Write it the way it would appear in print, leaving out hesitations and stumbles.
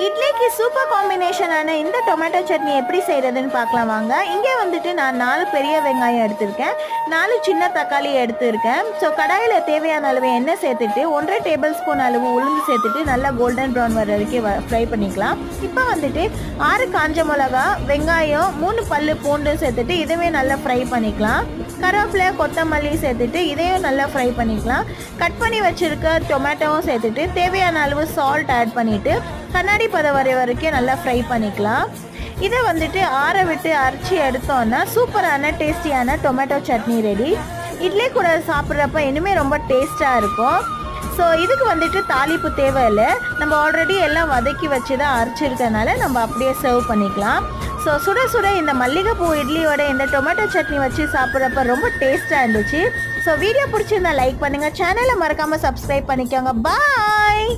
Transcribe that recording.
இட்லிக்கு சூப்பர் காம்பினேஷனான இந்த டொமேட்டோ சட்னி எப்படி செய்கிறதுன்னு பார்க்கலாம் வாங்க. இங்கே வந்துட்டு நான் 4 பெரிய வெங்காயம் எடுத்திருக்கேன், 4 சின்ன தக்காளி எடுத்திருக்கேன். ஸோ கடாயில் தேவையான அளவு எண்ணெய் சேர்த்துட்டு 1.5 டேபிள் ஸ்பூன் அளவு உளுந்து சேர்த்துட்டு நல்லா கோல்டன் ப்ரௌன் வர வரைக்கும் ஃப்ரை பண்ணிக்கலாம். இப்போ வந்துட்டு 6 காஞ்ச மிளகா, வெங்காயம், 3 பல்லு பூண்டு சேர்த்துட்டு இதுவே நல்லா ஃப்ரை பண்ணிக்கலாம். கருவேப்பிலை, கொத்தமல்லி சேர்த்துட்டு இதையும் நல்லா ஃப்ரை பண்ணிக்கலாம். கட் பண்ணி வச்சுருக்க டொமேட்டோவும் சேர்த்துட்டு தேவையான அளவு சால்ட் ஆட் பண்ணிவிட்டு கண்ணாடி பதம் வரை வரைக்கும் நல்லா ஃப்ரை பண்ணிக்கலாம். இதை வந்துட்டு ஆற விட்டு அரைச்சி எடுத்தோன்னா சூப்பரான டேஸ்டியான டொமேட்டோ சட்னி ரெடி. இட்லி கூட சாப்பிட்றப்ப இன்னுமே ரொம்ப டேஸ்ட்டாக இருக்கும். ஸோ இதுக்கு வந்துட்டு தாளிப்பு தேவையில்லை, நம்ம ஆல்ரெடி எல்லாம் வதக்கி வச்சு தான் அரைச்சிருக்கனால நம்ம அப்படியே சர்வ் பண்ணிக்கலாம். ஸோ சுட சுட இந்த மல்லிகைப்பூ இட்லியோட இந்த டொமேட்டோ சட்னி வச்சு சாப்பிட்றப்ப ரொம்ப டேஸ்ட்டாக இருந்துச்சு. ஸோ வீடியோ பிடிச்சிருந்தா லைக் பண்ணுங்கள், சேனலை மறக்காமல் சப்ஸ்கிரைப் பண்ணிக்கோங்க. பாய்.